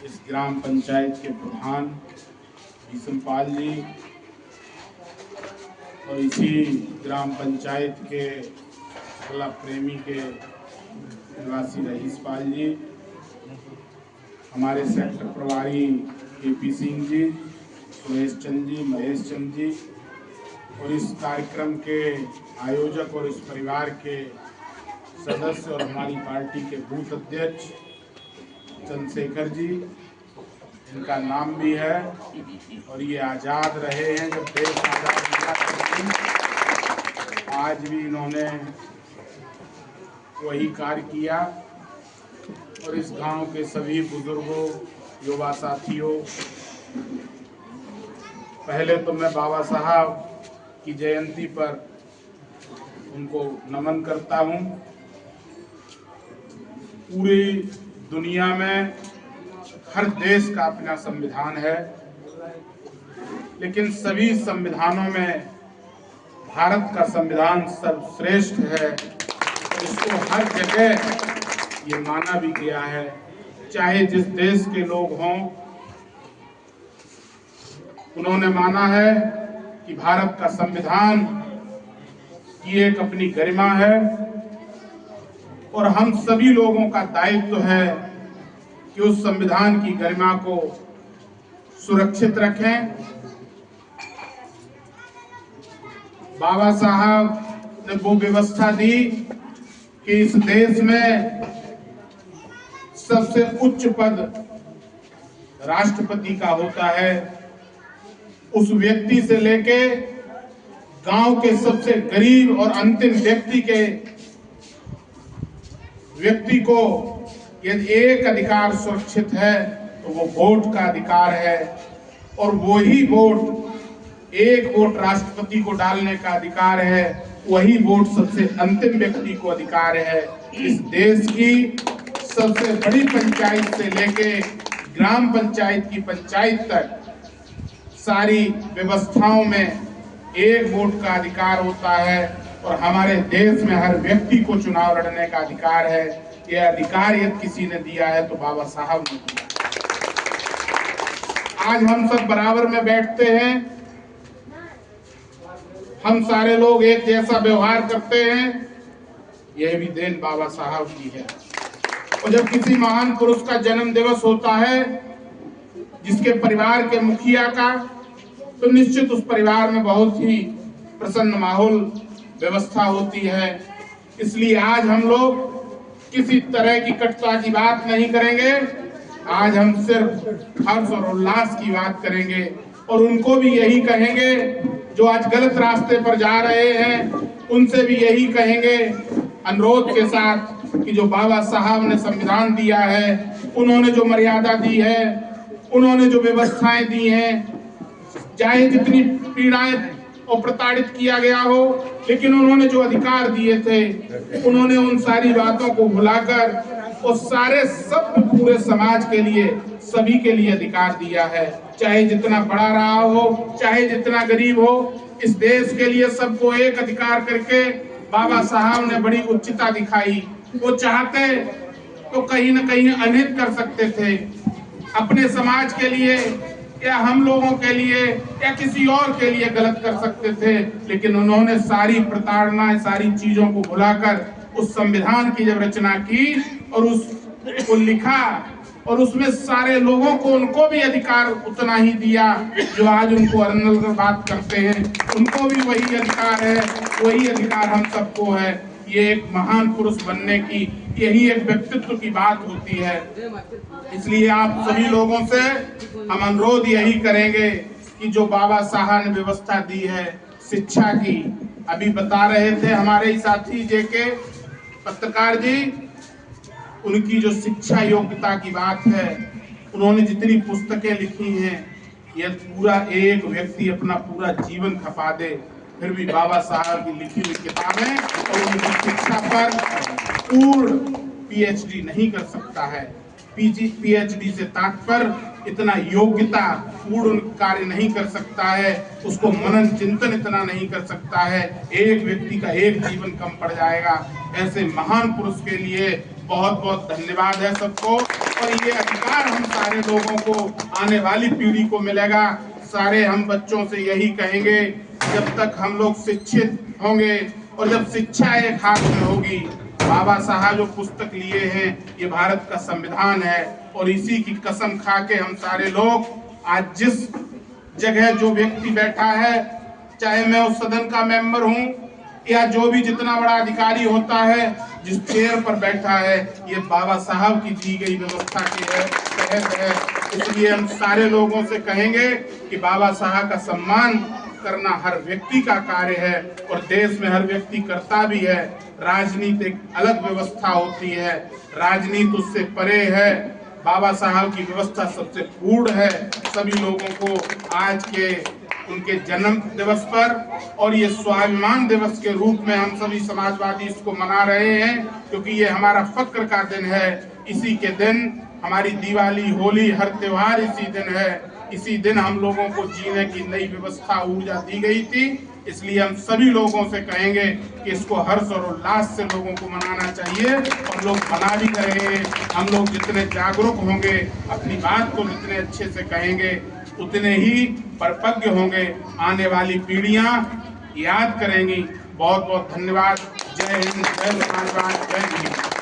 इस ग्राम पंचायत के प्रधान भीष्मपाल जी और इसी ग्राम पंचायत के कला प्रेमी के निवासी रईसपाल जी, हमारे सेक्टर प्रभारी केपी सिंह जी, सुरेश चंद जी, महेश चंद जी और इस कार्यक्रम के आयोजक और इस परिवार के सदस्य और हमारी पार्टी के बूथ अध्यक्ष चंद्रशेखर जी, इनका नाम भी है और ये आज़ाद रहे हैं जब देश आज़ाद हुआ, आज भी इन्होंने वही कार्य किया। और इस गांव के सभी बुजुर्गों, युवा साथियों, पहले तो मैं बाबा साहब की जयंती पर उनको नमन करता हूं। पूरी दुनिया में हर देश का अपना संविधान है, लेकिन सभी संविधानों में भारत का संविधान सर्वश्रेष्ठ है। इसको हर जगह ये माना भी गया है, चाहे जिस देश के लोग हों, उन्होंने माना है कि भारत का संविधान की एक अपनी गरिमा है और हम सभी लोगों का दायित्व है कि उस संविधान की गरिमा को सुरक्षित रखें। बाबा साहब ने वो व्यवस्था दी कि इस देश में सबसे उच्च पद राष्ट्रपति का होता है। उस व्यक्ति से लेके गांव के सबसे गरीब और अंतिम व्यक्ति को यदि एक अधिकार सुरक्षित है तो वो वोट का अधिकार है, और वही वोट, एक वोट राष्ट्रपति को डालने का अधिकार है, वही वोट सबसे अंतिम व्यक्ति को अधिकार है। इस देश की सबसे बड़ी पंचायत से लेके ग्राम पंचायत की पंचायत तक सारी व्यवस्थाओं में एक वोट का अधिकार होता है और हमारे देश में हर व्यक्ति को चुनाव लड़ने का अधिकार है। यह अधिकार यदि किसी ने दिया है तो बाबा साहब ने दिया। आज हम सब बराबर में बैठते हैं, हम सारे लोग एक जैसा व्यवहार करते हैं, यह भी देन बाबा साहब की है। और जब किसी महान पुरुष का जन्म दिवस होता है, जिसके परिवार के मुखिया का, तो निश्चित उस परिवार में बहुत ही प्रसन्न माहौल व्यवस्था होती है। इसलिए आज हम लोग किसी तरह की कटुता की बात नहीं करेंगे। आज हम सिर्फ हर्ष और उल्लास की बात करेंगे और उनको भी यही कहेंगे जो आज गलत रास्ते पर जा रहे हैं, उनसे भी यही कहेंगे अनुरोध के साथ कि जो बाबा साहब ने संविधान दिया है, उन्होंने जो मर्यादा दी है, उन्होंने जो व्यवस्थाएं दी हैं, चाहे जितनी पीड़ाएं और प्रताड़ित किया गया हो, लेकिन उन्होंने जो अधिकार दिए थे, उन्होंने उन सारी बातों को भुलाकर और सारे सब पूरे समाज के लिए, सभी के लिए अधिकार दिया है। चाहे जितना बड़ा रहा हो, चाहे जितना गरीब हो, इस देश के लिए सबको एक अधिकार करके बाबा साहब ने बड़ी उच्चता दिखाई। वो चाहते तो कहीं न कहीं अनहित कर सकते थे, अपने समाज के लिए या हम लोगों के लिए या किसी और के लिए गलत कर सकते थे, लेकिन उन्होंने सारी प्रताड़ना, सारी चीजों को भुलाकर उस संविधान की जब रचना की और उसको लिखा और उसमें सारे लोगों को, उनको भी अधिकार उतना ही दिया जो आज उनको अरनल की बात करते हैं, उनको भी वही अधिकार है, वही अधिकार हम सबको है। ये एक महान पुरुष बनने की यही एक व्यक्तित्व की बात होती है। इसलिए आप सभी लोगों से हम अनुरोध यही करेंगे कि जो बाबा साहब ने व्यवस्था दी है शिक्षा की, अभी बता रहे थे हमारे ही साथी जेके पत्रकार जी, उनकी जो शिक्षा योग्यता की बात है, उन्होंने जितनी पुस्तकें लिखी हैं, यह पूरा एक व्यक्ति अपना पूरा जीवन खपा दे, फिर भी बाबा साहब की लिखी हुई किताबें और उनकी शिक्षा पर पूर्ण पीएचडी नहीं कर सकता है। पीएचडी से तात्पर्य इतना योग्यता पूर्ण कार्य नहीं कर सकता है, उसको मनन चिंतन इतना नहीं कर सकता है, एक व्यक्ति का एक जीवन कम पड़ जाएगा। ऐसे महान पुरुष के लिए बहुत बहुत धन्यवाद है सबको। और ये अधिकार हम सारे लोगों को, आने वाली पीढ़ी को मिलेगा। सारे हम बच्चों से यही कहेंगे, जब तक हम लोग शिक्षित होंगे और जब शिक्षा एक हाथ में होगी, बाबा साहब जो पुस्तक लिए हैं ये भारत का संविधान है, और इसी की कसम खा के हम सारे लोग आज जिस जगह जो व्यक्ति बैठा है, चाहे मैं उस सदन का मेंबर हूं या जो भी जितना बड़ा अधिकारी होता है, जिस चेयर पर बैठा है, ये बाबा साहब की दी गई व्यवस्था के तहत है। इसलिए हम सारे लोगों से कहेंगे कि बाबा साहब का सम्मान करना हर व्यक्ति का कार्य है, और देश में हर व्यक्ति करता भी है। राजनीति एक अलग व्यवस्था होती है, राजनीति उससे परे है। बाबा साहब की व्यवस्था सबसे पूर्ण है। सभी लोगों को आज के उनके जन्म दिवस पर और ये स्वाभिमान दिवस के रूप में हम सभी समाजवादी इसको मना रहे हैं, क्योंकि ये हमारा फक्र का दिन है। इसी के दिन हमारी दिवाली, होली, हर त्योहार इसी दिन है। इसी दिन हम लोगों को जीने की नई व्यवस्था, ऊर्जा दी गई थी। इसलिए हम सभी लोगों से कहेंगे कि इसको हर्ष और उल्लास से लोगों को मनाना चाहिए, और लोग मना भी करेंगे। हम लोग जितने जागरूक होंगे, अपनी बात को जितने अच्छे से कहेंगे, उतने ही परिपक्व होंगे। आने वाली पीढ़ियां याद करेंगी। बहुत बहुत धन्यवाद। जय हिंद, जय समाजवाद, जय हिंद।